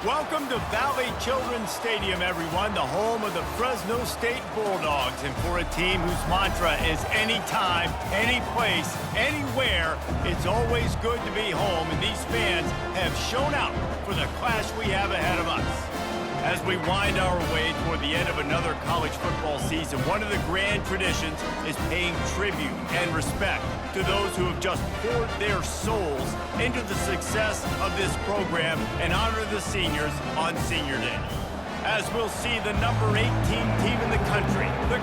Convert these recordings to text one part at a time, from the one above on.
Welcome to Valley Children's Stadium, everyone, the home of the Fresno State Bulldogs. And for a team whose mantra is anytime, any place, anywhere, it's always good to be home. And these fans have shown out for the clash we have ahead of us. As we wind our way toward the end of another college football season, one of the grand traditions is paying tribute and respect to those who have just poured their souls into the success of this program and honor the seniors on Senior Day. As we'll see the number 18 team in the country, the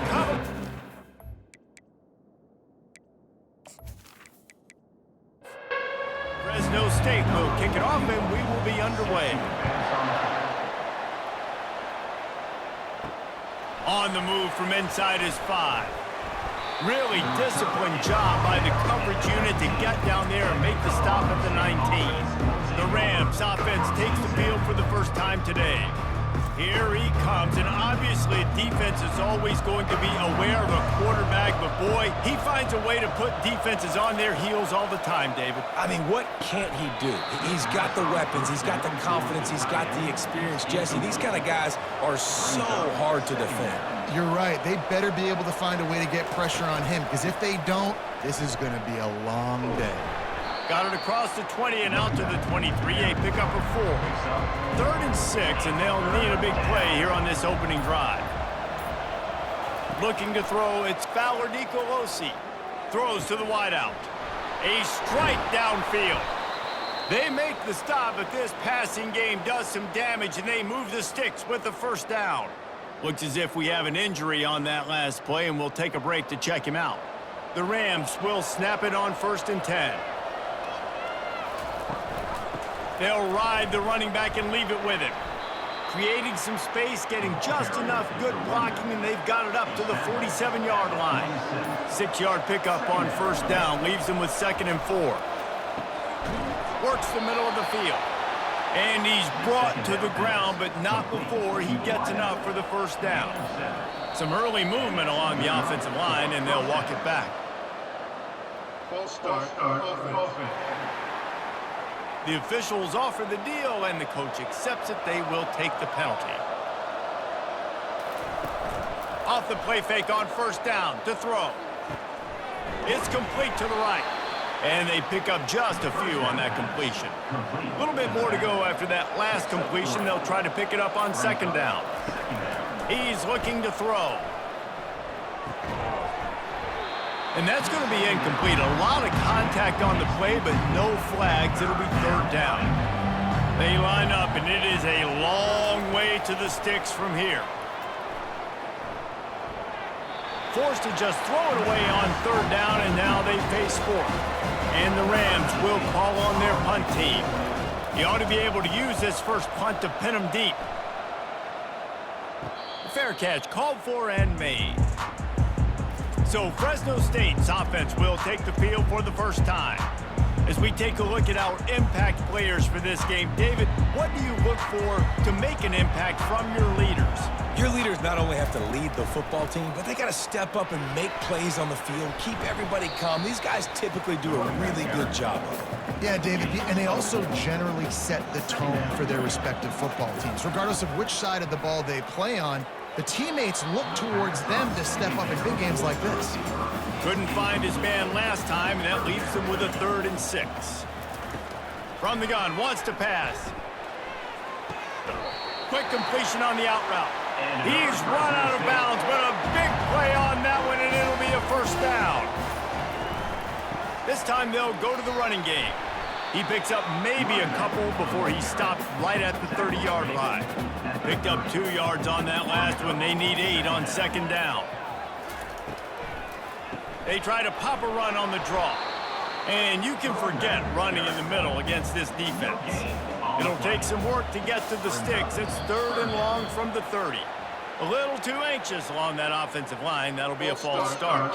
Fresno State will kick it off and we will be underway. On the move from inside his 5. Really disciplined job by the coverage unit to get down there and make the stop at the 19. The Rams offense takes the field for the first time today. Here he comes, and obviously defense is always going to be aware of a quarterback, but boy, he finds a way to put defenses on their heels all the time, David. I mean, what can't he do? He's got the weapons, he's got the confidence, he's got the experience. Jesse, these kind of guys are so hard to defend. You're right. They better be able to find a way to get pressure on him, because if they don't, this is going to be a long day. Got it across the 20 and out to the 23, a pickup of 4. 3rd and 6, and they'll need a big play here on this opening drive. Looking to throw, it's Fowler-Nicolosi. Throws to the wideout. A strike downfield. They make the stop, but this passing game does some damage, and they move the sticks with the first down. Looks as if we have an injury on that last play, and we'll take a break to check him out. The Rams will snap it on 1st and 10. They'll ride the running back and leave it with him. Creating some space, getting just enough good blocking, and they've got it up to the 47-yard line. 6-yard pickup on 1st down, leaves them with 2nd and 4. Works the middle of the field. And he's brought to the ground, but not before he gets enough for the 1st down. Some early movement along the offensive line, and they'll walk it back. False start, offense. The officials offer the deal, and the coach accepts it. They will take the penalty. Off the play fake on 1st down to throw. It's complete to the right. And they pick up just a few on that completion. A little bit more to go after that last completion. They'll try to pick it up on 2nd down. He's looking to throw. And that's going to be incomplete. A lot of contact on the play, but no flags. It'll be 3rd down. They line up, and it is a long way to the sticks from here. Forced to just throw it away on 3rd down, and now they face 4th. And the Rams will call on their punt team. He ought to be able to use this first punt to pin them deep. Fair catch called for and made. So Fresno State's offense will take the field for the first time. As we take a look at our impact players for this game, David, what do you look for to make an impact from your leaders? Your leaders not only have to lead the football team, but they got to step up and make plays on the field, keep everybody calm. These guys typically do a really good job of it. Yeah, David, and they also generally set the tone for their respective football teams. Regardless of which side of the ball they play on, the teammates look towards them to step up in big games like this. Couldn't find his man last time, and that leaves him with a 3rd and 6. From the gun, wants to pass. Quick completion on the out route. He's run out of bounds, but a big play on that one, and it'll be a 1st down. This time they'll go to the running game. He picks up maybe a couple before he stops right at the 30-yard line. Picked up 2 yards on that last one. They need 8 on 2nd down. They try to pop a run on the draw. And you can forget running in the middle against this defense. It'll take some work to get to the sticks. It's 3rd and long from the 30. A little too anxious along that offensive line. That'll be a false start.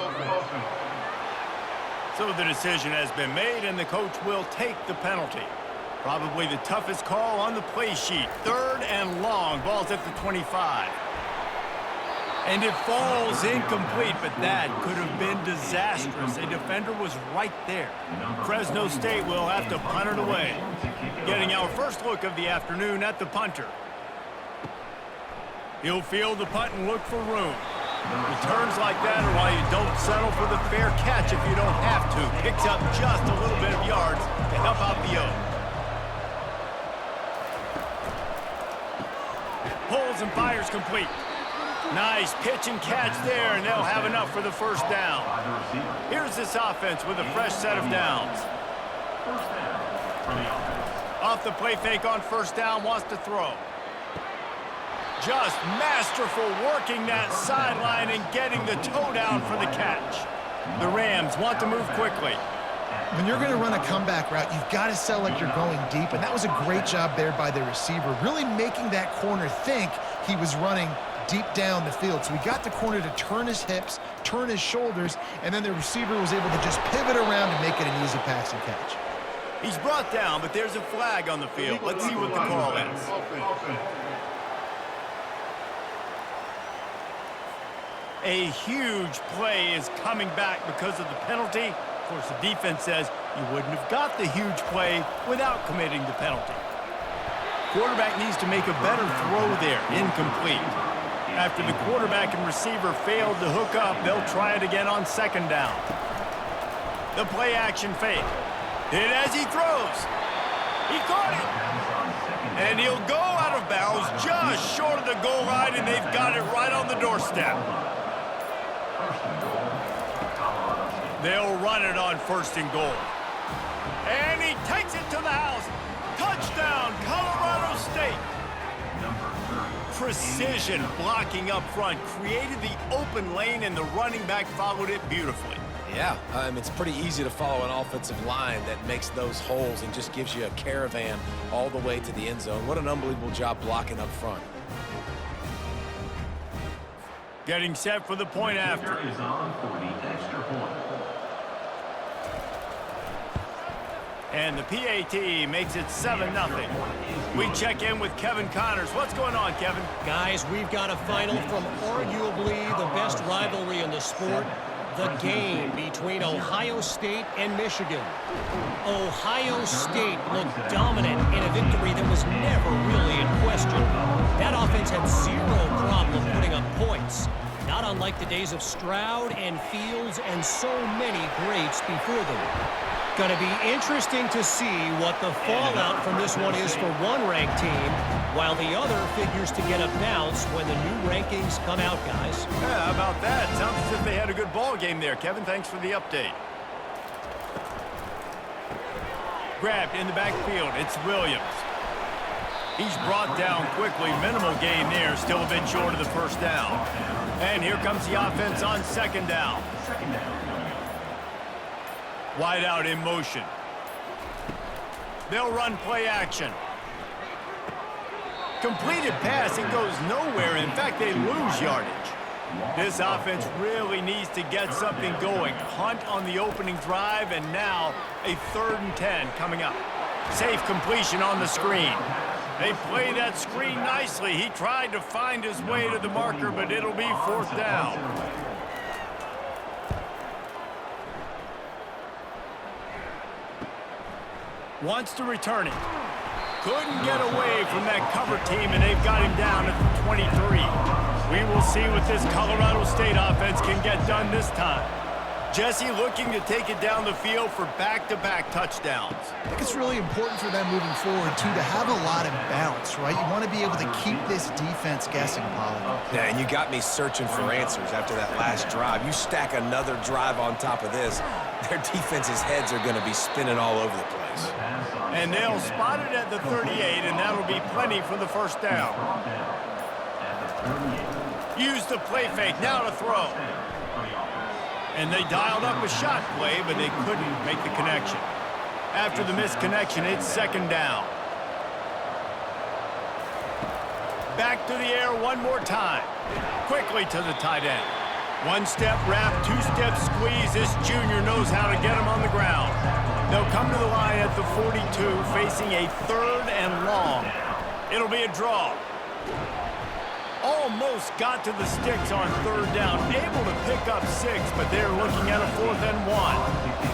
So the decision has been made, and the coach will take the penalty. Probably the toughest call on the play sheet. 3rd and long. Ball's at the 25. And it falls incomplete, but that could have been disastrous. A defender was right there. Fresno State will have to punt it away. Getting our first look of the afternoon at the punter. He'll field the punt and look for room. Returns like that are why you don't settle for the fair catch if you don't have to. Picks up just a little bit of yards to help out the O. Pulls and fires complete. Nice pitch and catch there, and they'll have enough for the first down. Here's this offense with a fresh set of downs. Off the play fake on first down, wants to throw. Just masterful working that sideline and getting the toe down for the catch. The Rams want to move quickly. When you're going to run a comeback route, you've got to sell like you're going deep, and that was a great job there by the receiver, really making that corner think he was running deep down the field. So he got the corner to turn his hips, turn his shoulders, and then the receiver was able to just pivot around and make it an easy pass and catch. He's brought down, but there's a flag on the field. Let's see what the call is. A huge play is coming back because of the penalty. Of course, the defense says you wouldn't have got the huge play without committing the penalty. Quarterback needs to make a better throw there. Incomplete. After the quarterback and receiver failed to hook up, they'll try it again on second down. The play action fake. Hit as he throws. He caught it. And he'll go out of bounds just short of the goal line, and they've got it right on the doorstep. They'll run it on first and goal. And he takes it to the house. Touchdown, Colorado State. Precision blocking up front created the open lane, and the running back followed it beautifully. Yeah, it's pretty easy to follow an offensive line that makes those holes and just gives you a caravan all the way to the end zone. What an unbelievable job blocking up front. Getting set for the point after. Is on for the extra point. And the PAT makes it 7-0. We check in with Kevin Connors. What's going on, Kevin? Guys, we've got a final from arguably the best rivalry in the sport, the game between Ohio State and Michigan. Ohio State looked dominant in a victory that was never really in question. That offense had zero problem putting up points, not unlike the days of Stroud and Fields and so many greats before them. Going to be interesting to see what the fallout from this one is for one ranked team, while the other figures to get a bounce when the new rankings come out, guys. Yeah, how about that? Sounds as if they had a good ball game there, Kevin. Thanks for the update. Grabbed in the backfield. It's Williams. He's brought down quickly. Minimal gain there. Still a bit short of the first down. And here comes the offense on second down. Wide out in motion. They'll run play action. Completed pass, it goes nowhere. In fact, they lose yardage. This offense really needs to get something going. Hunt on the opening drive, and now a 3rd and 10 coming up. Safe completion on the screen. They play that screen nicely. He tried to find his way to the marker, but it'll be 4th down. Wants to return it. Couldn't get away from that cover team, and they've got him down at the 23. We will see what this Colorado State offense can get done this time. Jesse looking to take it down the field for back-to-back touchdowns. I think it's really important for them moving forward, too, to have a lot of bounce, right? You want to be able to keep this defense guessing, Polly. Yeah, and you got me searching for answers after that last drive. You stack another drive on top of this, their defense's heads are going to be spinning all over the place. And they'll spot it at the 38, and that'll be plenty for the first down. Use the play fake, now to throw. And they dialed up a shot play, but they couldn't make the connection. After the missed connection, it's second down. Back to the air one more time. Quickly to the tight end. One-step wrap, two-step squeeze. This junior knows how to get him on the ground. They'll come to the line at the 42, facing a 3rd and long. It'll be a draw. Almost got to the sticks on third down, able to pick up 6, but they're looking at a 4th and 1.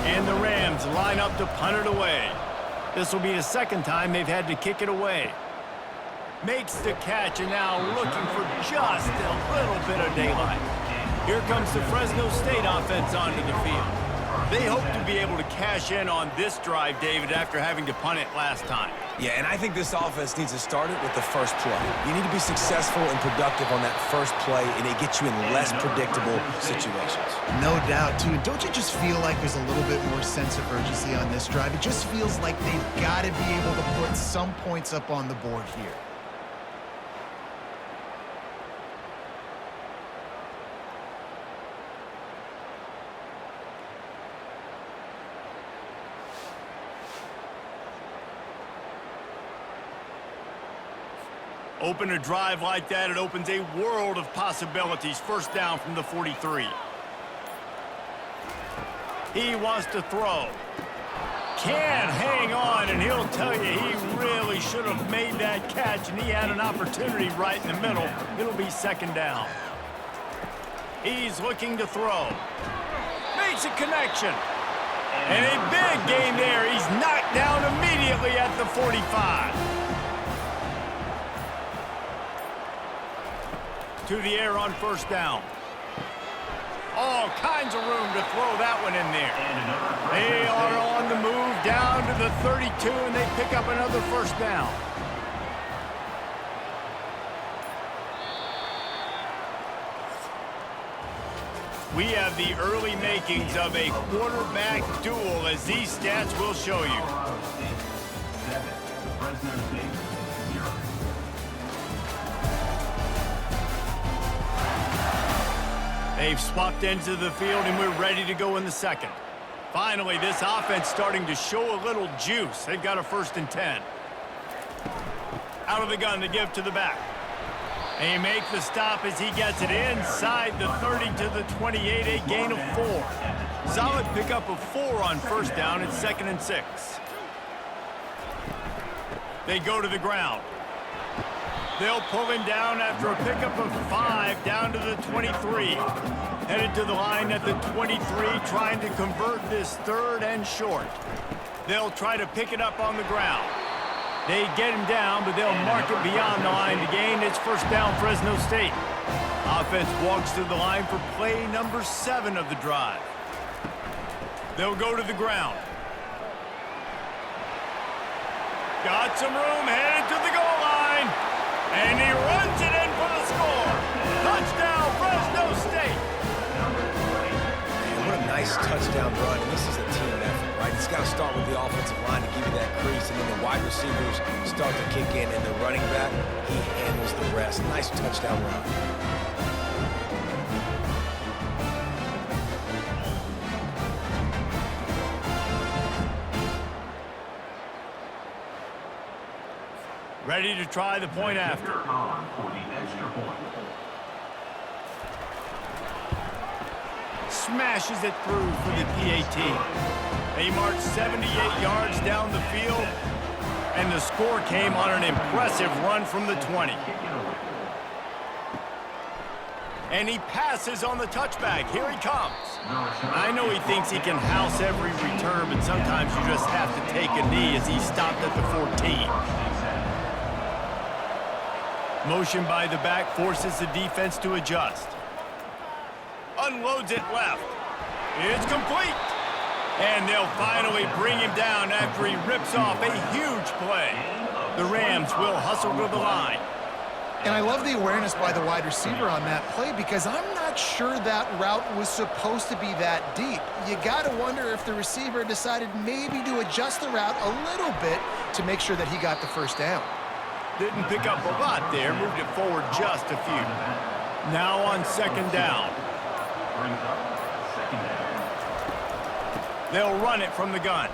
And the Rams line up to punt it away. This will be the second time they've had to kick it away. Makes the catch, and now looking for just a little bit of daylight. Here comes the Fresno State offense onto the field. They hope to be able to cash in on this drive, David, after having to punt it last time. Yeah, and I think this offense needs to start it with the first play. You need to be successful and productive on that first play, and it gets you in less predictable situations. No doubt, too. Don't you just feel like there's a little bit more sense of urgency on this drive? It just feels like they've got to be able to put some points up on the board here. Open a drive like that, it opens a world of possibilities. First down from the 43. He wants to throw. Can't hang on, and he'll tell you he really should have made that catch, and he had an opportunity right in the middle. It'll be second down. He's looking to throw. Makes a connection. And a big gain there. He's knocked down immediately at the 45. To the air on first down. All kinds of room to throw that one in there. They are on the move down to the 32, and they pick up another first down. We have the early makings of a quarterback duel, as these stats will show you. They've swapped ends of the field, and we're ready to go in the second. Finally, this offense starting to show a little juice. They've got a 1st and 10. Out of the gun to give to the back. They make the stop as he gets it inside the 30 to the 28, a gain of 4. Solid pickup of 4 on first down. It's 2nd and 6. They go to the ground. They'll pull him down after a pickup of 5 down to the 23. Headed to the line at the 23, trying to convert this 3rd and short. They'll try to pick it up on the ground. They get him down, but they'll mark it beyond the line to gain. It's first down, Fresno State. Offense walks to the line for play number 7 of the drive. They'll go to the ground. Got some room, headed to the goal line. And he runs it in for the score. Touchdown, Fresno State. Man, what a nice touchdown run. And this is a team effort, right? It's got to start with the offensive line to give you that crease, and then the wide receivers start to kick in, and the running back, he handles the rest. Nice touchdown run. Ready to try the point after. Smashes it through for the PAT. They marched 78 yards down the field, and the score came on an impressive run from the 20. And he passes on the touchback. Here he comes. I know he thinks he can house every return, but sometimes you just have to take a knee as he stopped at the 14. Motion by the back forces the defense to adjust. Unloads it left. It's complete. And they'll finally bring him down after he rips off a huge play. The Rams will hustle to the line. And I love the awareness by the wide receiver on that play, because I'm not sure that route was supposed to be that deep. You got to wonder if the receiver decided maybe to adjust the route a little bit to make sure that he got the first down. Didn't pick up a lot there, moved it forward just a few. Now on second down. They'll run it from the gun.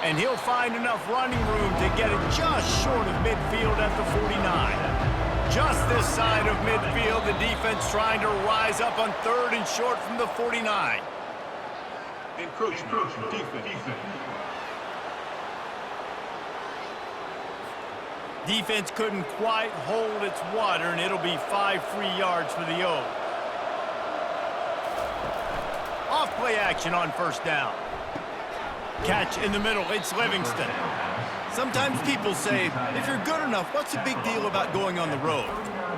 And he'll find enough running room to get it just short of midfield at the 49. Just this side of midfield, the defense trying to rise up on 3rd and short from the 49. Encroachment, defense. Defense couldn't quite hold its water, and it'll be 5 free yards for the Oaks. Off play action on first down. Catch in the middle, it's Livingston. Sometimes people say, if you're good enough, what's the big deal about going on the road?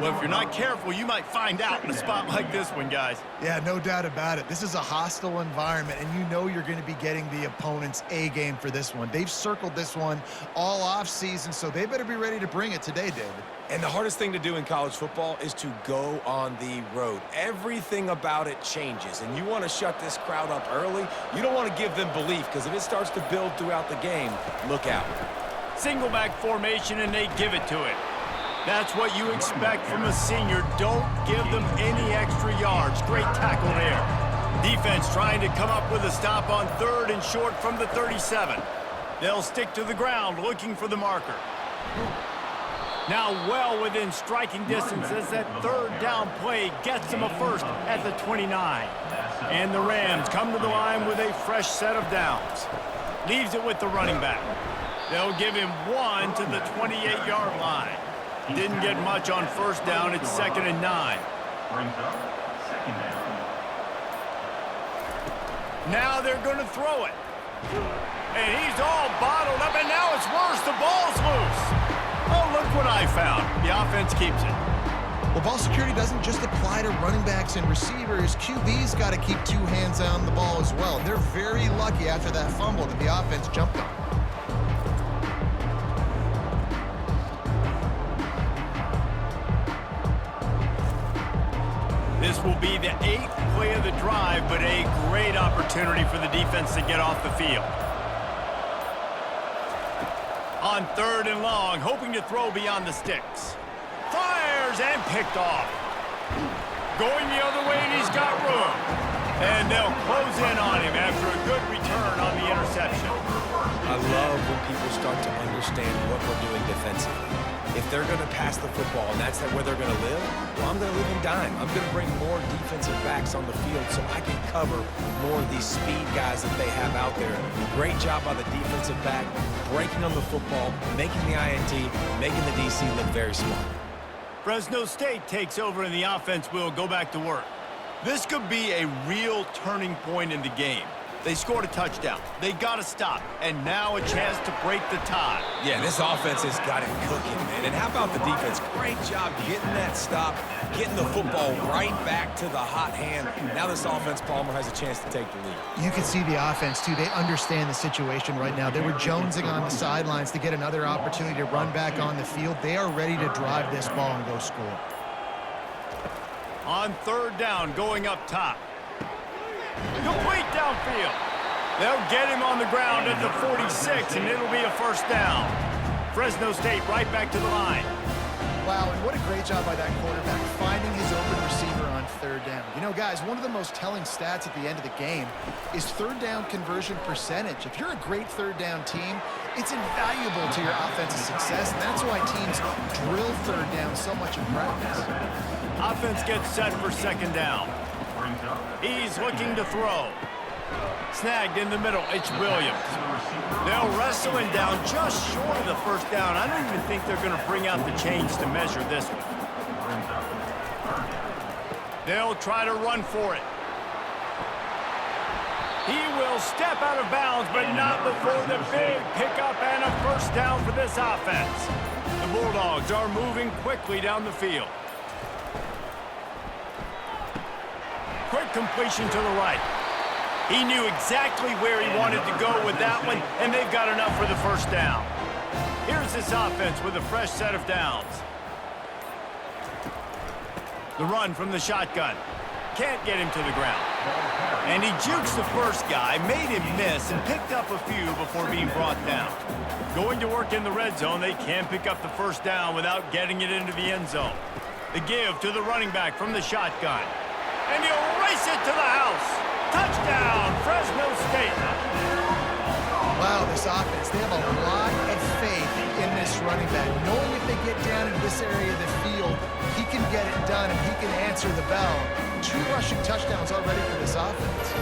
Well, if you're not careful, you might find out in a spot like this one, guys. Yeah, no doubt about it. This is a hostile environment, and you know you're going to be getting the opponent's A game for this one. They've circled this one all offseason, so they better be ready to bring it today, David. And the hardest thing to do in college football is to go on the road. Everything about it changes, and you want to shut this crowd up early. You don't want to give them belief, because if it starts to build throughout the game, look out. Single back formation, and they give it to it. That's what you expect from a senior. Don't give them any extra yards. Great tackle there. Defense trying to come up with a stop on 3rd and short from the 37. They'll stick to the ground looking for the marker. Now well within striking distance as that 3rd down play gets them a first at the 29. And the Rams come to the line with a fresh set of downs. Leaves it with the running back. They'll give him 1 to the 28-yard line. Didn't get much on first down. It's 2nd and 9. Brings up 2nd down. Now they're going to throw it. And he's all bottled up, and now it's worse. The ball's loose. Oh, look what I found. The offense keeps it. Well, ball security doesn't just apply to running backs and receivers. QB's got to keep 2 hands on the ball as well. They're very lucky after that fumble that the offense jumped on. This will be the 8th play of the drive, but a great opportunity for the defense to get off the field. On 3rd and long, hoping to throw beyond the sticks. Fires and picked off. Going the other way, and he's got room. And they'll close in on him after a good return on the interception. I love when people start to understand what we're doing defensively. If they're going to pass the football and that's where they're going to live, well, I'm going to live in dime. I'm going to bring more defensive backs on the field so I can cover more of these speed guys that they have out there. Great job by the defensive back, breaking on the football, making the INT, making the DC look very smart. Fresno State takes over and the offense will go back to work. This could be a real turning point in the game. They scored a touchdown. They got to stop. And now a chance to break the tie. Yeah, this offense has got it cooking, man. And how about the defense? Great job getting that stop, getting the football right back to the hot hand. Now this offense, Palmer, has a chance to take the lead. You can see the offense, too. They understand the situation right now. They were jonesing on the sidelines to get another opportunity to run back on the field. They are ready to drive this ball and go score. On 3rd down, going up top. Complete downfield. They'll get him on the ground at the 46, and it'll be a first down. Fresno State right back to the line. Wow, and what a great job by that quarterback finding his open receiver on 3rd down. You know, guys, one of the most telling stats at the end of the game is 3rd down conversion percentage. If you're a great 3rd down team, it's invaluable to your offensive success, and that's why teams drill 3rd down so much in practice. Offense gets set for 2nd down. He's looking to throw. Snagged in the middle, it's Williams. They'll wrestle him down just short of the first down. I don't even think they're going to bring out the chains to measure this one. They'll try to run for it. He will step out of bounds, but not before the big pickup and a first down for this offense. The Bulldogs are moving quickly down the field. Quick completion to the right. He knew exactly where he wanted to go with that one, and they've got enough for the first down. Here's this offense with a fresh set of downs. The run from the shotgun. Can't get him to the ground. And he jukes the first guy, made him miss, and picked up a few before being brought down. Going to work in the red zone, they can pick up the first down without getting it into the end zone. The give to the running back from the shotgun. And he'll race it to the house. Touchdown, Fresno State. Wow, this offense, they have a lot of faith in this running back. Knowing if they get down into this area of the field, he can get it done and he can answer the bell. 2 rushing touchdowns already for this offense.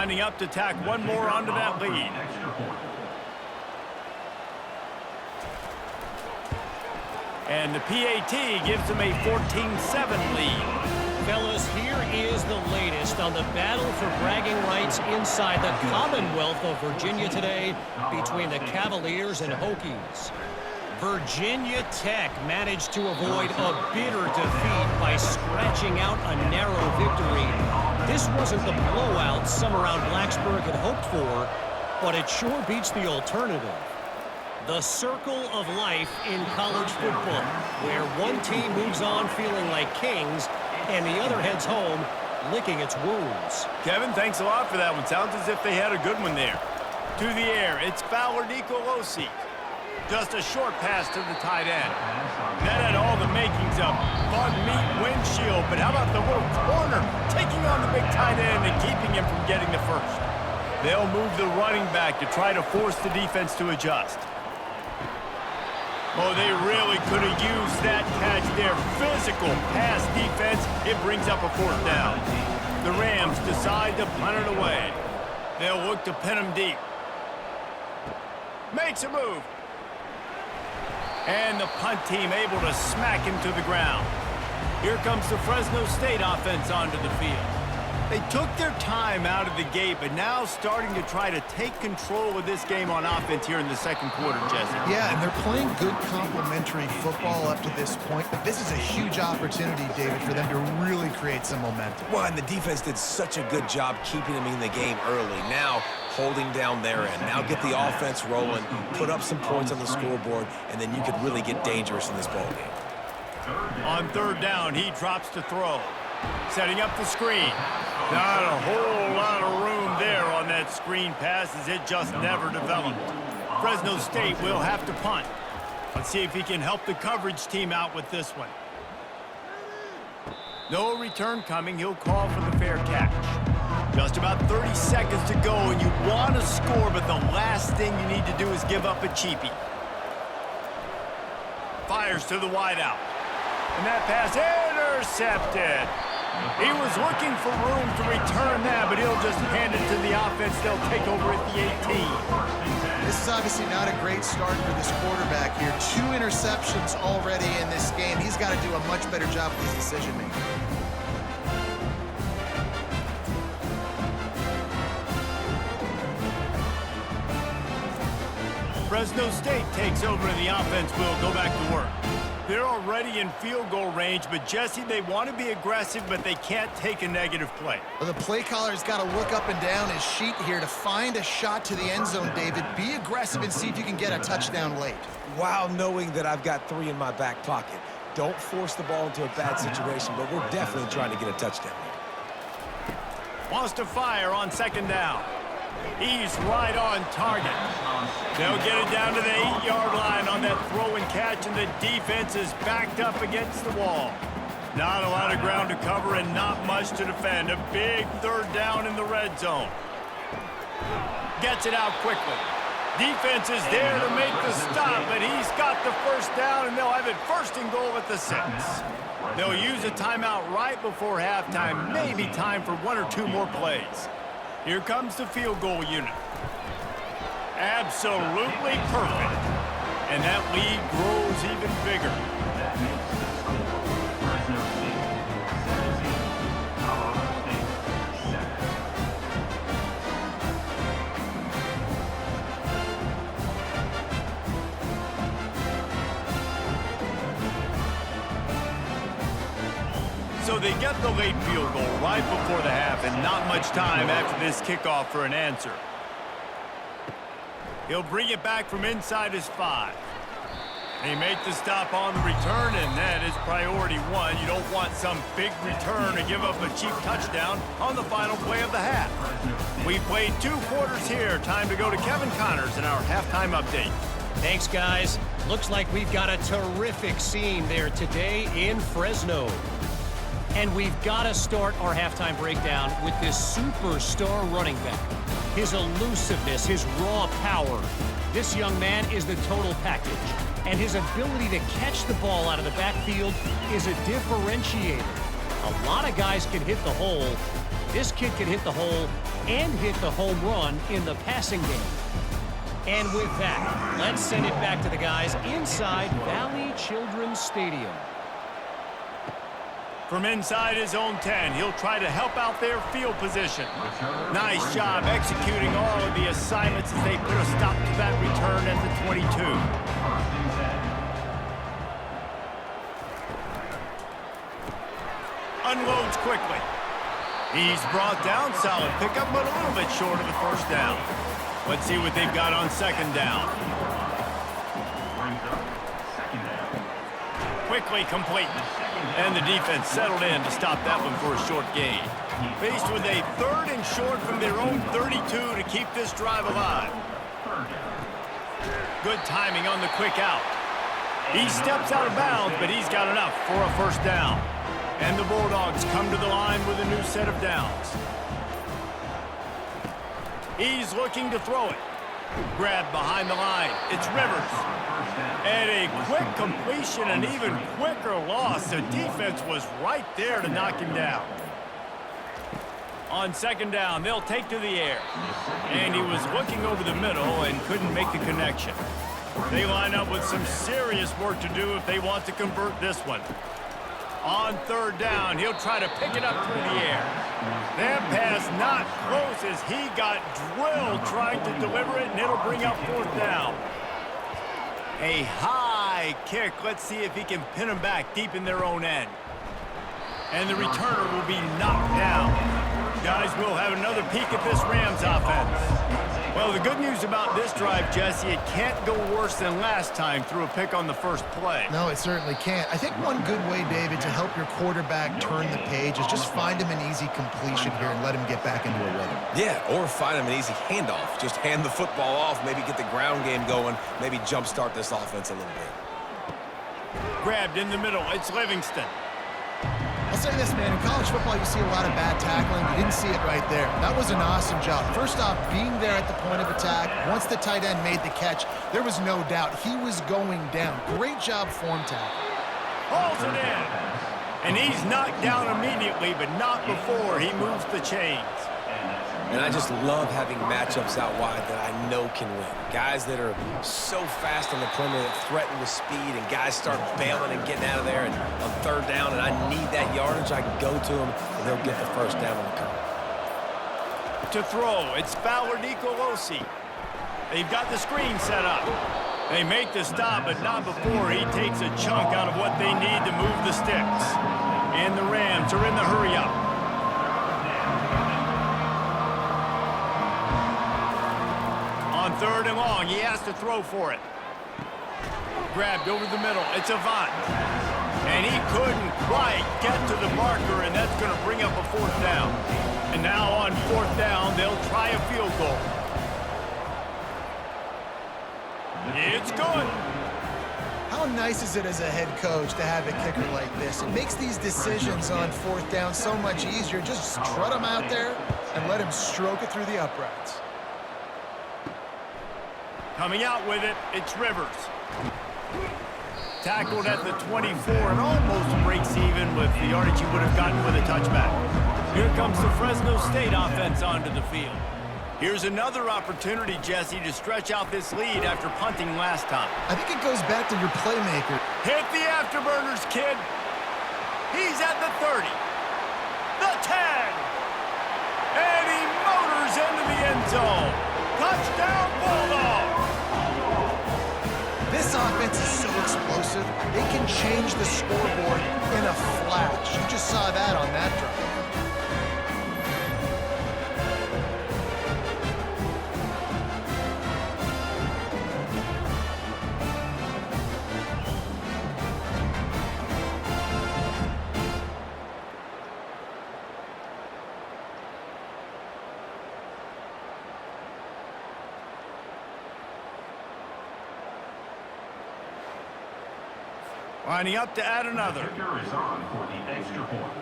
lining up to tack one more onto that lead. And the PAT gives them a 14-7 lead. Fellas, here is the latest on the battle for bragging rights inside the Commonwealth of Virginia today between the Cavaliers and Hokies. Virginia Tech managed to avoid a bitter defeat by scratching out a narrow victory. This wasn't the blowout some around Blacksburg had hoped for, but it sure beats the alternative. The circle of life in college football, where one team moves on feeling like kings and the other heads home licking its wounds. Kevin, thanks a lot for that one. Sounds as if they had a good one there. To the air, it's Fowler-Nicolosi. Just a short pass to the tight end. That had all the makings of bug meat windshield, but how about the little corner taking on the big tight end and keeping him from getting the first? They'll move the running back to try to force the defense to adjust. Oh, they really could have used that catch there. Physical pass defense. It brings up a fourth down. The Rams decide to punt it away. They'll look to pin him deep. Makes a move. And the punt team able to smack him to the ground. Here comes the Fresno State offense onto the field. They took their time out of the gate, but now starting to try to take control of this game on offense here in the second quarter, Jesse. Yeah, and they're playing good complementary football up to this point, but this is a huge opportunity, David, for them to really create some momentum. Well, and the defense did such a good job keeping them in the game early. Now, holding down their end. Now get the offense rolling, put up some points on the scoreboard, and then you could really get dangerous in this ballgame. On third down, he drops to throw. Setting up the screen. Not a whole lot of room there on that screen pass as it just never developed. Fresno State will have to punt. Let's see if he can help the coverage team out with this one. No return coming. He'll call for the fair catch. Just about 30 seconds to go, and you want to score, but the last thing you need to do is give up a cheapie. Fires to the wideout. And that pass intercepted. He was looking for room to return that, but he'll just hand it to the offense. They'll take over at the 18. This is obviously not a great start for this quarterback here. 2 interceptions already in this game. He's got to do a much better job with his decision-making. Fresno State takes over and the offense will go back to work. They're already in field goal range, but Jesse, they want to be aggressive, but they can't take a negative play. Well, the play caller's got to look up and down his sheet here to find a shot to the end zone, David. Be aggressive and see if you can get a touchdown late. While knowing that I've got 3 in my back pocket. Don't force the ball into a bad situation, but we're definitely trying to get a touchdown. Wants to fire on second down. He's right on target. They'll get it down to the 8-yard line on that throw and catch, and the defense is backed up against the wall. Not a lot of ground to cover and not much to defend. A big third down in the red zone. Gets it out quickly. Defense is there to make the stop, but he's got the first down, and they'll have it first and goal at the 6. They'll use a timeout right before halftime. Maybe time for 1 or 2 more plays. Here comes the field goal unit. Absolutely perfect. And that lead grows even bigger. That makes the score Fresno State 17, Colorado State 7. So they get the late field goal right before the half, and not much time after this kickoff for an answer. He'll bring it back from inside his 5. They make the stop on the return, and that is priority 1. You don't want some big return to give up a cheap touchdown on the final play of the half. We played 2 quarters here. Time to go to Kevin Connors in our halftime update. Thanks, guys. Looks like we've got a terrific scene there today in Fresno. And we've got to start our halftime breakdown with this superstar running back. His elusiveness, his raw power. This young man is the total package. And his ability to catch the ball out of the backfield is a differentiator. A lot of guys can hit the hole, This kid can hit the hole and hit the home run in the passing game. And with that, let's send it back to the guys inside Valley Children's Stadium. From inside his own 10, he'll try to help out their field position. Nice job executing all of the assignments as they put a stop to that return at the 22. Unloads quickly. He's brought down, solid pickup, but a little bit short of the first down. Let's see what they've got on second down. Quickly complete. And the defense settled in to stop that one for a short gain. Faced with a 3rd and short from their own 32 to keep this drive alive. Good timing on the quick out. He steps out of bounds, but he's got enough for a first down. And the Bulldogs come to the line with a new set of downs. He's looking to throw it. Grabbed behind the line. It's Rivers. And a quick completion, an even quicker loss. The defense was right there to knock him down. On second down, they'll take to the air. And he was looking over the middle and couldn't make the connection. They line up with some serious work to do if they want to convert this one. On third down, he'll try to pick it up through the air. That pass not close as he got drilled trying to deliver it, and it'll bring up fourth down. A high kick. Let's see if he can pin them back deep in their own end. And the returner will be knocked down. Guys, we'll have another peek at this Rams offense. Well, the good news about this drive, Jesse, it can't go worse than last time through a pick on the first play. No, it certainly can't. I think one good way, David, to help your quarterback turn the page is just find him an easy completion here and let him get back into a rhythm. Yeah, or find him an easy handoff. Just hand the football off, maybe get the ground game going, maybe jumpstart this offense a little bit. Grabbed in the middle. It's Livingston. I'll say this, man. In college football, you see a lot of bad tackling. You didn't see it right there. That was an awesome job. First off, being there at the point of attack. Once the tight end made the catch, there was no doubt he was going down. Great job form tackle. Hauls it in. And he's knocked down immediately, but not before he moves the chains. And I just love having matchups out wide that I know can win. Guys that are so fast on the perimeter that threaten with speed, and guys start bailing and getting out of there. And on third down, and I need that yardage, I can go to them, and they'll get the first down on the come. To throw, it's Fowler-Nicolosi. They've got the screen set up. They make the stop, but not before he takes a chunk out of what they need to move the sticks. And the Rams are in the hurry-up. On third and long, he has to throw for it. Grabbed over the middle. It's Avant. And he couldn't quite get to the marker, and that's going to bring up a fourth down. And now on fourth down, they'll try a field goal. It's good. How nice is it as a head coach to have a kicker like this? It makes these decisions on fourth down so much easier. Just strut him out there and let him stroke it through the uprights. Coming out with it, it's Rivers. Tackled at the 24 and almost breaks even with the yardage he would have gotten with a touchback. Here comes the Fresno State offense onto the field. Here's another opportunity, Jesse, to stretch out this lead after punting last time. I think it goes back to your playmaker. Hit the afterburners, kid. He's at the 30. The 10. And he motors into the end zone. Touchdown, Bulldogs. This offense is so explosive, they can change the scoreboard in a flash. You just saw that on that drive. Lining up to add another. Kicker is on for the extra point.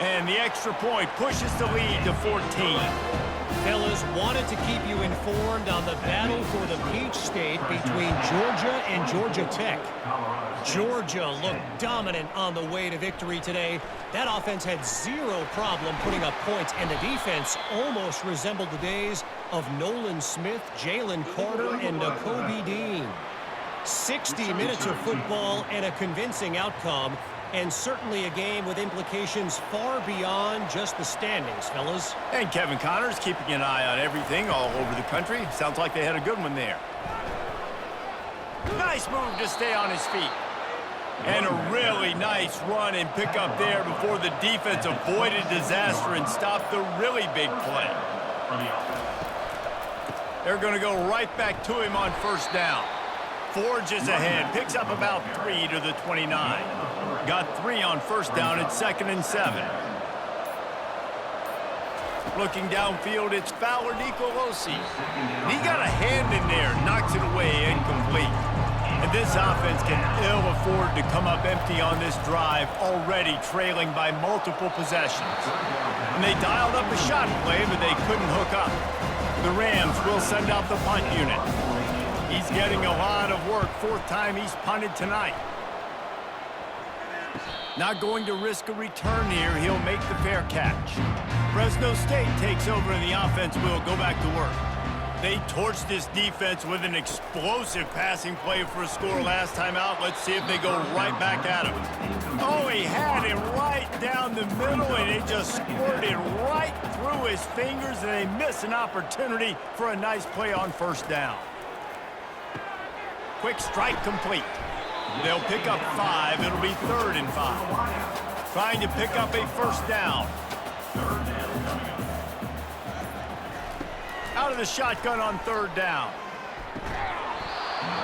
And the extra point pushes the lead to 14. Fellas, wanted to keep you informed on the battle for the Peach State between Georgia and Georgia Tech. Georgia looked dominant on the way to victory today. That offense had zero problem putting up points, and the defense almost resembled the days of Nolan Smith, Jalen Carter, and Kobe Dean. 60 minutes of football and a convincing outcome, and certainly a game with implications far beyond just the standings, fellas. And Kevin Connors keeping an eye on everything all over the country. Sounds like they had a good one there. Nice move to stay on his feet. And a really nice run and pick up there before the defense avoided disaster and stopped the really big play. They're going to go right back to him on first down. Forges ahead, picks up about 3 to the 29. Got 3 on first down at 2nd and 7. Looking downfield, it's Fowler-Nicolosi. He got a hand in there, knocks it away, incomplete. And this offense can ill afford to come up empty on this drive, already trailing by multiple possessions. And they dialed up a shot play, but they couldn't hook up. The Rams will send out the punt unit. He's getting a lot of work, 4th time he's punted tonight. Not going to risk a return here. He'll make the fair catch. Fresno State takes over and the offense will go back to work. They torched this defense with an explosive passing play for a score last time out. Let's see if they go right back at him. Oh, he had it right down the middle, and it just squirted right through his fingers, and they miss an opportunity for a nice play on first down. Quick strike complete. They'll pick up 5. It'll be 3rd and 5. Trying to pick up a first down. Out of the shotgun on 3rd down.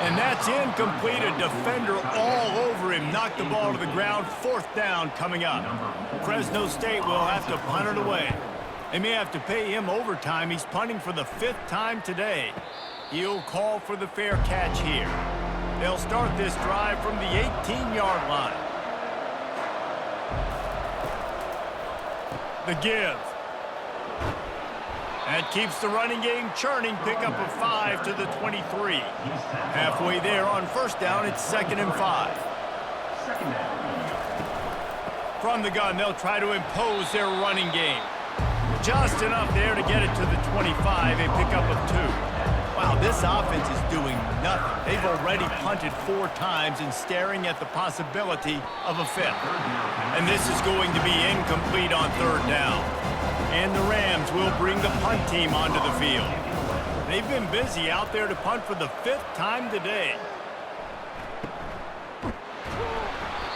And that's incomplete. A defender all over him. Knocked the ball to the ground. 4th down coming up. Fresno State will have to punt it away. They may have to pay him overtime. He's punting for the 5th time today. He'll call for the fair catch here. They'll start this drive from the 18-yard line. The give. That keeps the running game churning. Pick up a 5 to the 23. Halfway there on first down, it's 2nd and 5. From the gun, they'll try to impose their running game. Just enough there to get it to the 25. A pickup of 2. Wow, this offense is doing nothing. They've already punted 4 times and staring at the possibility of a 5th. And this is going to be incomplete on 3rd down. And the Rams will bring the punt team onto the field. They've been busy out there to punt for the 5th time today.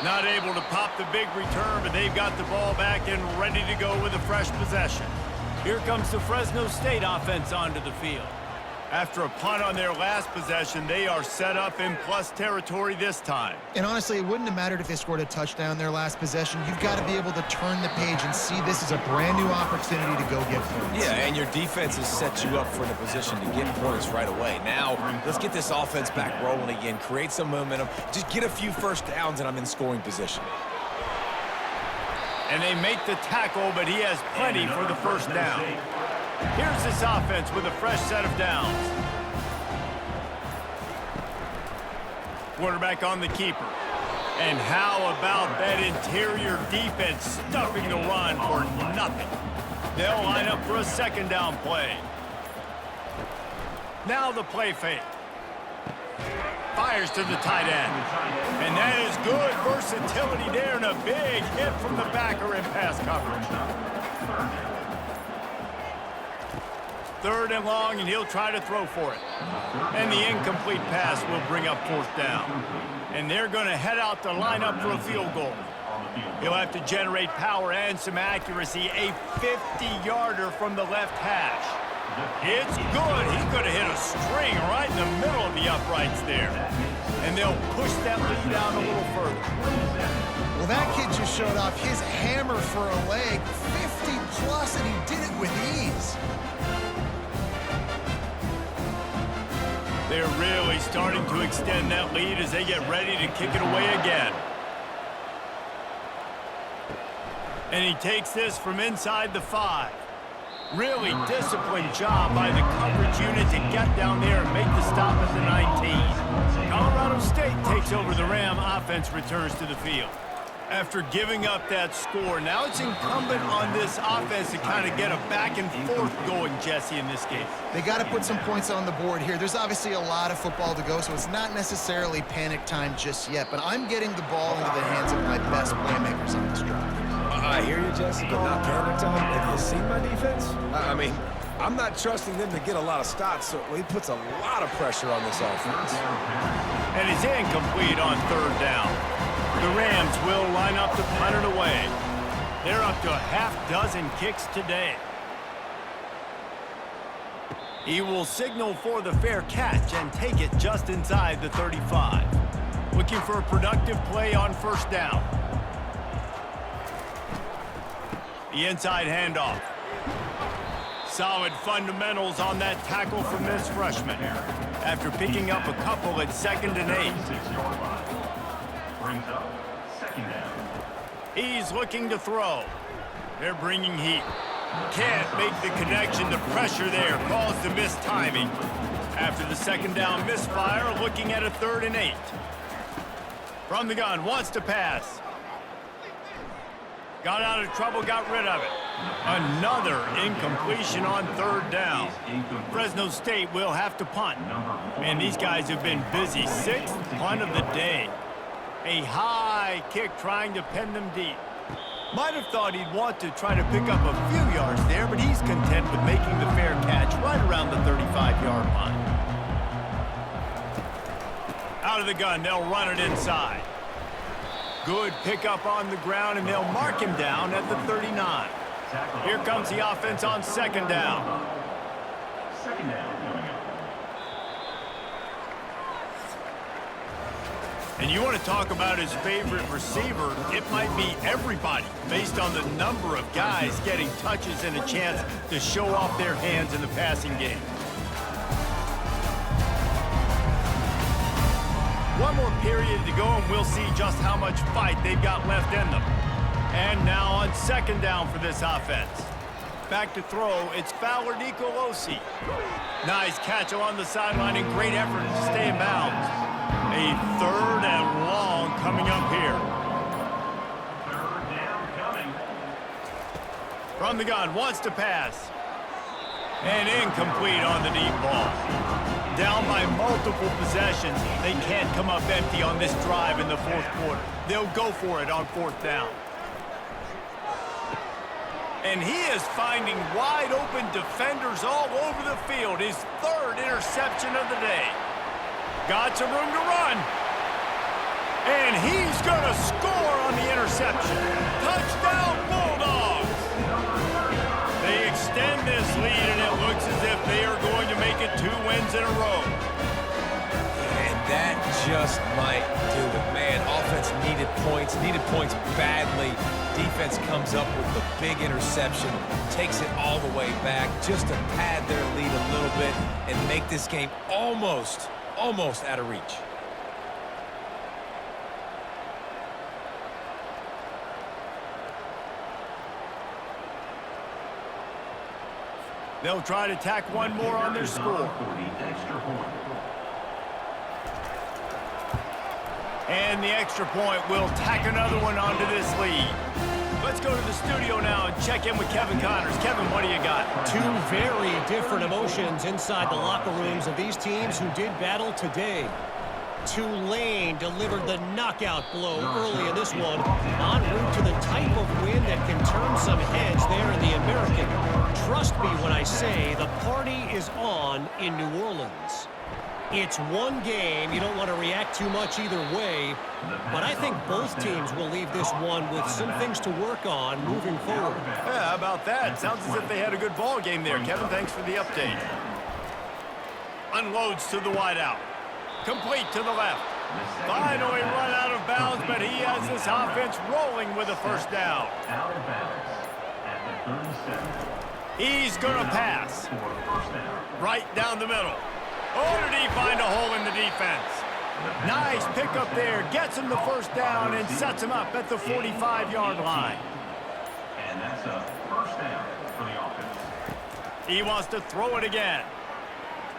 Not able to pop the big return, but they've got the ball back and ready to go with a fresh possession. Here comes the Fresno State offense onto the field. After a punt on their last possession, they are set up in plus territory this time. And honestly, it wouldn't have mattered if they scored a touchdown their last possession. You've got to be able to turn the page and see this as a brand new opportunity to go get points. Yeah, and your defense has set you up for the position to get points right away. Now, let's get this offense back rolling again, create some momentum, just get a few first downs, and I'm in scoring position. And they make the tackle, but he has plenty for the first down. Here's this offense with a fresh set of downs. Quarterback on the keeper. And how about that interior defense stuffing the run for nothing? They'll line up for a 2nd down play. Now the play fake. Fires to the tight end. And that is good versatility there and a big hit from the backer in pass coverage. 3rd and long, and he'll try to throw for it. And the incomplete pass will bring up 4th down. And they're going to head out to line up for a field goal. He'll have to generate power and some accuracy. A 50-yarder from the left hash. It's good. He could have hit a string right in the middle of the uprights there. And they'll push that lead down a little further. Well, that kid just showed off his hammer for a leg. 50-plus, and he did it with ease. They're really starting to extend that lead as they get ready to kick it away again. And he takes this from inside the 5. Really disciplined job by the coverage unit to get down there and make the stop at the 19. Colorado State takes over the Ram. Offense returns to the field. After giving up that score, now it's incumbent on this offense to kind of get a back and forth going, Jesse, in this game. They got to put some points on the board here. There's obviously a lot of football to go, so it's not necessarily panic time just yet, but I'm getting the ball into the hands of my best playmakers on this drive. I hear you, Jesse, but not panic time. Have you seen my defense? I mean, I'm not trusting them to get a lot of stops, so he puts a lot of pressure on this offense. And he's incomplete on 3rd down. The Rams will line up to punt it away. They're up to a half-dozen kicks today. He will signal for the fair catch and take it just inside the 35. Looking for a productive play on 1st down. The inside handoff. Solid fundamentals on that tackle from this freshman. After picking up a couple at 2nd and 8. Brings up 2nd down. He's looking to throw. They're bringing heat. Can't make the connection to pressure there. Calls the missed timing. After the 2nd down misfire, looking at a 3rd and 8. From the gun, wants to pass. Got out of trouble, got rid of it. Another incompletion on 3rd down. Fresno State will have to punt. Man, these guys have been busy. 6th punt of the day. A high kick trying to pin them deep. Might have thought he'd want to try to pick up a few yards there, but he's content with making the fair catch right around the 35-yard line. Out of the gun, they'll run it inside. Good pickup on the ground, and they'll mark him down at the 39. Here comes the offense on 2nd down. 2nd down coming up. And you want to talk about his favorite receiver, it might be everybody, based on the number of guys getting touches and a chance to show off their hands in the passing game. One more period to go, and we'll see just how much fight they've got left in them. And now on 2nd down for this offense. Back to throw, it's Fowler-Nicolosi. Nice catch along the sideline and great effort to stay in bounds. A 3rd and long coming up here. 3rd down coming. From the gun, wants to pass. And incomplete on the deep ball. Down by multiple possessions. They can't come up empty on this drive in the 4th quarter. They'll go for it on 4th down. And he is finding wide open defenders all over the field. His 3rd interception of the day. Got some room to run. And he's going to score on the interception. Touchdown, Bulldogs. They extend this lead, and it looks as if they are going to make it 2 wins in a row. And that just might do it. Man, offense needed points badly. Defense comes up with the big interception, takes it all the way back just to pad their lead a little bit and make this game almost out of reach. They'll try to tack one more on their score. And the extra point will tack another one onto this lead. Let's go to the studio now and check in with Kevin Connors. Kevin, what do you got? 2 very different emotions inside the locker rooms of these teams who did battle today. Tulane delivered the knockout blow early in this one, en route to the type of win that can turn some heads there in the American. Trust me when I say the party is on in New Orleans. It's one game. You don't want to react too much either way, but I think both teams will leave this one with some things to work on moving forward. Yeah, how about that? Sounds as if they had a good ball game there. Kevin, thanks for the update. Unloads to the wideout. Complete to the left. Finally run out of bounds, but he has this offense rolling with a 1st down. Out of bounds at the 37. He's going to pass. Right down the middle. Oh, did he find a hole in the defense? Nice pickup there. Gets him the 1st down and sets him up at the 45-yard line. And that's a first down for the offense. He wants to throw it again.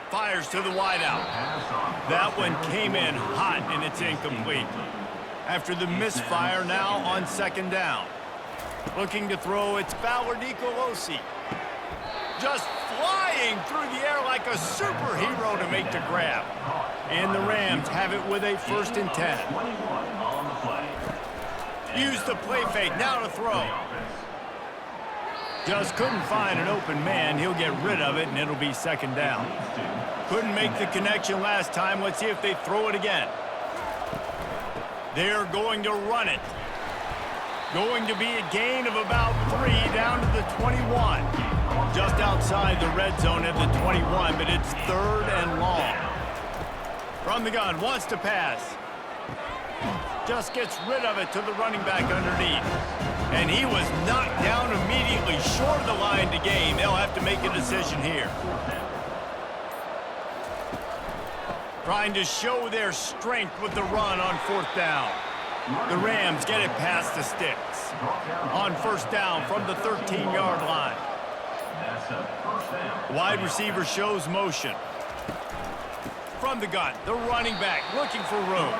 Fires to the wideout. That one came in hot, and it's incomplete. After the misfire, now on second down. Looking to throw, it's Fowler-Nicolosi. Just flying through the air like a superhero to make the grab. And the Rams have it with a 1st and 10. Use the play fake, now to throw. Just couldn't find an open man. He'll get rid of it, and it'll be second down. Couldn't make the connection last time. Let's see if they throw it again. They're going to run it. Going to be a gain of about 3 down to the 21. Just outside the red zone at the 21, but it's 3rd and long. From the gun, wants to pass. Just gets rid of it to the running back underneath. And he was knocked down immediately short of the line to gain. They'll have to make a decision here. Trying to show their strength with the run on 4th down. The Rams get it past the sticks. On 1st down from the 13-yard line. Wide receiver shows motion. From the gun, the running back looking for room.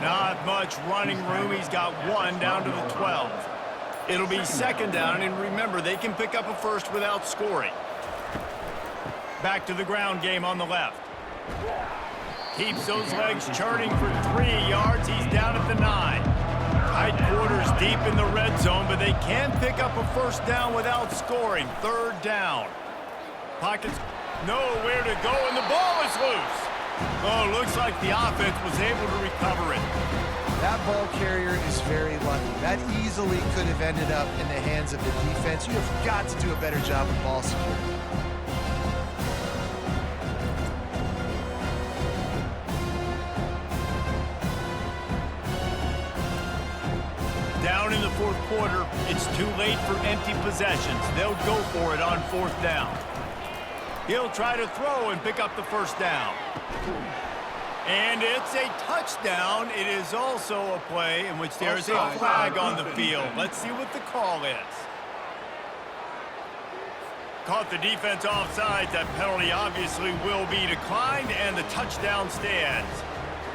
Not much running room. He's got 1 down to the 12. It'll be second down, and remember, they can pick up a first without scoring. Back to the ground game on the left. Keeps those legs churning for 3 yards. He's down at the 9. Tight quarters deep in the red zone, but they can pick up a 1st down without scoring. 3rd down. Pockets nowhere to go, and the ball is loose. Oh, looks like the offense was able to recover it. That ball carrier is very lucky. That easily could have ended up in the hands of the defense. You have got to do a better job of ball security. Down in the 4th quarter, it's too late for empty possessions. They'll go for it on 4th down. He'll try to throw and pick up the 1st down. And it's a touchdown. It is also a play in which there is a flag on the field. Let's see what the call is. Caught the defense offside. That penalty obviously will be declined, and the touchdown stands.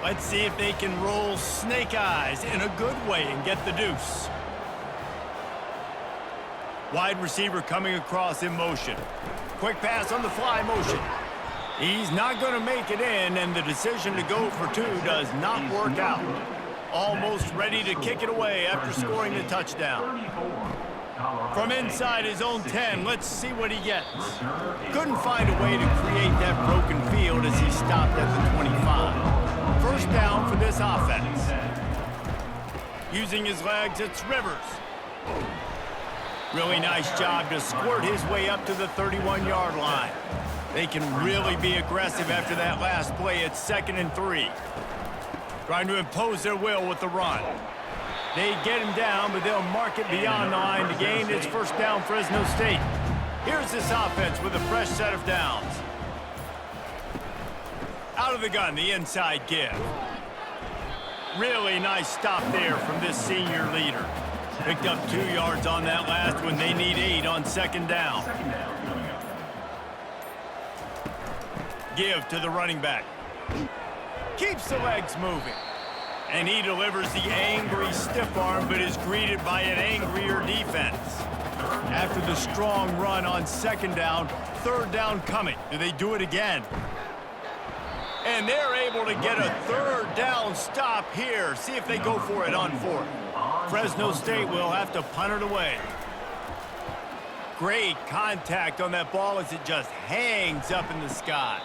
Let's see if they can roll snake eyes in a good way and get the deuce. Wide receiver coming across in motion. Quick pass on the fly motion. He's not going to make it in, and the decision to go for 2 does not work out. Almost ready to kick it away after scoring the touchdown. From inside his own 10, let's see what he gets. Couldn't find a way to create that broken field as he stopped at the 25. 1st down for this offense. Using his legs, it's Rivers. Really nice job to squirt his way up to the 31-yard line. They can really be aggressive after that last play. It's 2nd and 3. Trying to impose their will with the run. They get him down, but they'll mark it beyond the line to gain its 1st down, Fresno State. Here's this offense with a fresh set of downs. Out of the gun, the inside give. Really nice stop there from this senior leader. Picked up 2 yards on that last one. They need 8 on 2nd down. Give to the running back. Keeps the legs moving. And he delivers the angry stiff arm, but is greeted by an angrier defense. After the strong run on 2nd down, 3rd down coming. Do they do it again? And they're able to get a 3rd down stop here. See if they go for it on 4th. Fresno State will have to punt it away. Great contact on that ball as it just hangs up in the sky.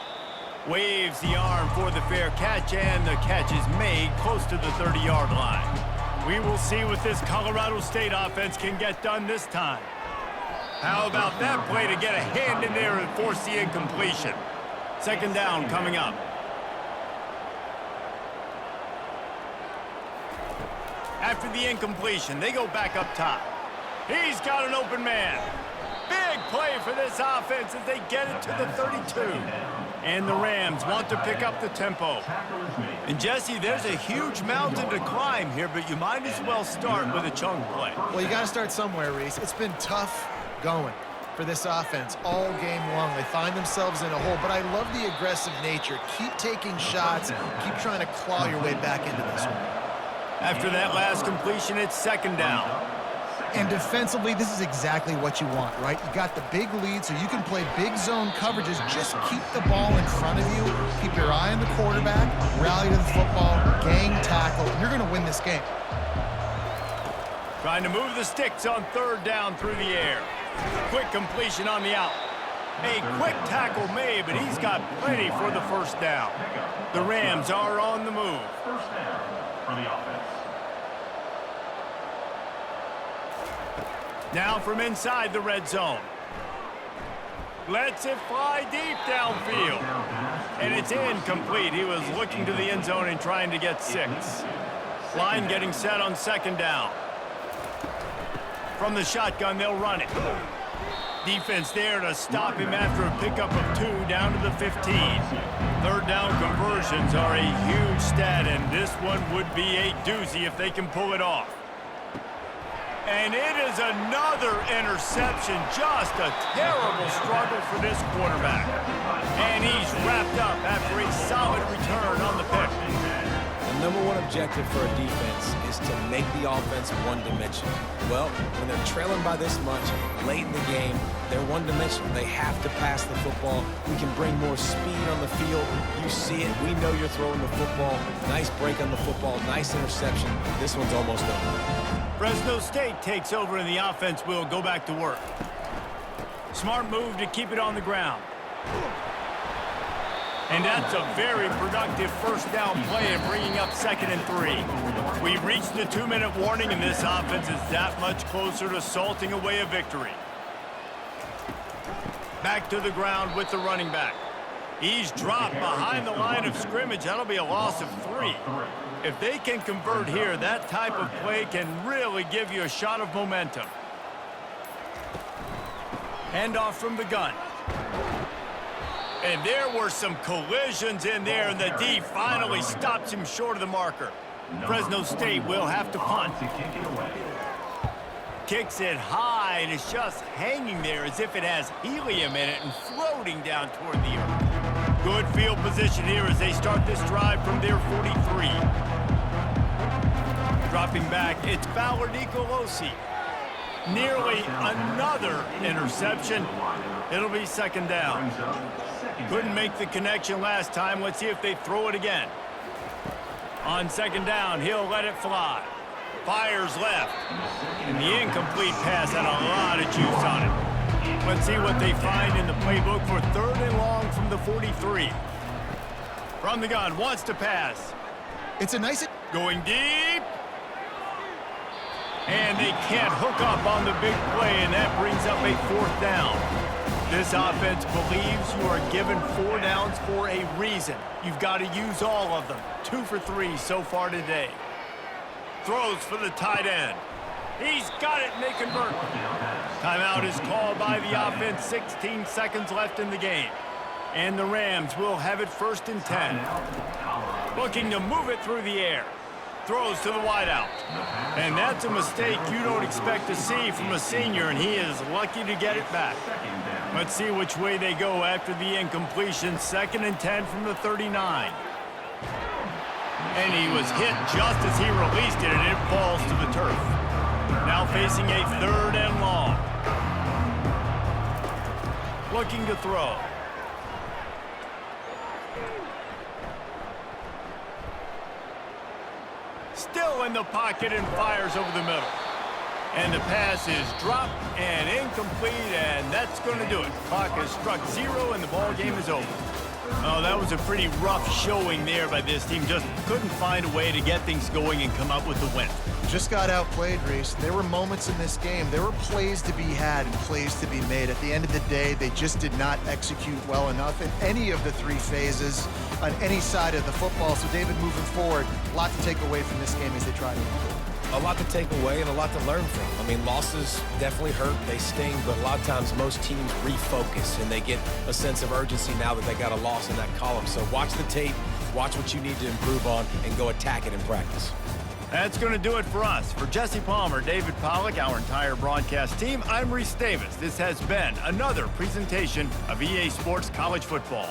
Waves the arm for the fair catch, and the catch is made close to the 30-yard line. We will see what this Colorado State offense can get done this time. How about that play to get a hand in there and force the incompletion? 2nd down coming up. After the incompletion, they go back up top. He's got an open man. Big play for this offense as they get it to the 32. And the Rams want to pick up the tempo. And Jesse, there's a huge mountain to climb here, but you might as well start with a chunk play. Well, you got to start somewhere, Reese. It's been tough going for this offense all game long. They find themselves in a hole, but I love the aggressive nature. Keep taking shots. Keep trying to claw your way back into this one. After that last completion, it's second down. And defensively, this is exactly what you want, right? You got the big lead, so you can play big zone coverages. Just keep the ball in front of you. Keep your eye on the quarterback. Rally to the football. Gang tackle. You're going to win this game. Trying to move the sticks on third down through the air. Quick completion on the out. A quick tackle made, but he's got plenty for the first down. The Rams are on the move. First down for the offense. Now from inside the red zone. Lets it fly deep downfield. And it's incomplete. He was looking to the end zone and trying to get 6. Line getting set on second down. From the shotgun, they'll run it. Defense there to stop him after a pickup of 2 down to the 15. Third down conversions are a huge stat, and this one would be a doozy if they can pull it off. And it is another interception. Just a terrible struggle for this quarterback. And he's wrapped up after a solid return on the pick. The number one objective for a defense is to make the offense one-dimensional. Well, when they're trailing by this much late in the game, they're one-dimensional. They have to pass the football. We can bring more speed on the field. You see it. We know you're throwing the football. Nice break on the football. Nice interception. This one's almost over. Fresno State takes over and the offense will go back to work. Smart move to keep it on the ground. And that's a very productive first down play and bringing up 2nd and 3. We've reached the 2-minute warning, and this offense is that much closer to salting away a victory. Back to the ground with the running back. He's dropped behind the line of scrimmage. That'll be a loss of 3. If they can convert here, that type of play can really give you a shot of momentum. Handoff from the gun. And there were some collisions in there, and the D finally stops him short of the marker. Fresno State will have to punt. Kicks it high, and it's just hanging there as if it has helium in it and floating down toward the earth. Good field position here as they start this drive from their 43. Dropping back, it's Fowler-Nicolosi. Nearly another interception. It'll be second down. Couldn't make the connection last time. Let's see if they throw it again. On second down, he'll let it fly. Fires left. And the incomplete pass had a lot of juice on it. Let's see what they find in the playbook for 3rd and long from the 43. From the gun, wants to pass. It's a nice... Going deep. And they can't hook up on the big play, and that brings up a 4th down. This offense believes you are given 4 downs for a reason. You've got to use all of them. 2 for 3 so far today. Throws for the tight end. He's got it, and they convert. Timeout is called by the offense. 16 seconds left in the game. And the Rams will have it 1st and 10. Looking to move it through the air. Throws to the wideout. And that's a mistake you don't expect to see from a senior, and he is lucky to get it back. Let's see which way they go after the incompletion. 2nd and 10 from the 39. And he was hit just as he released it, and it falls to the turf. Now facing a 3rd and long. Looking to throw. Still in the pocket and fires over the middle. And the pass is dropped and incomplete, and that's going to do it. Clock has struck 0, and the ball game is over. Oh, that was a pretty rough showing there by this team. Just couldn't find a way to get things going and come up with the win. Just got outplayed, Reese. There were moments in this game. There were plays to be had and plays to be made. At the end of the day, they just did not execute well enough in any of the 3 phases on any side of the football. So, David, moving forward, a lot to take away from this game as they try to improve. a lot to take away and a lot to learn from. I mean, losses definitely hurt. They sting, but a lot of times most teams refocus and they get a sense of urgency now that they got a loss in that column. So watch the tape, watch what you need to improve on, and go attack it in practice. That's going to do it for us. For Jesse Palmer, David Pollack, our entire broadcast team, I'm Reese Davis. This has been another presentation of EA Sports College Football.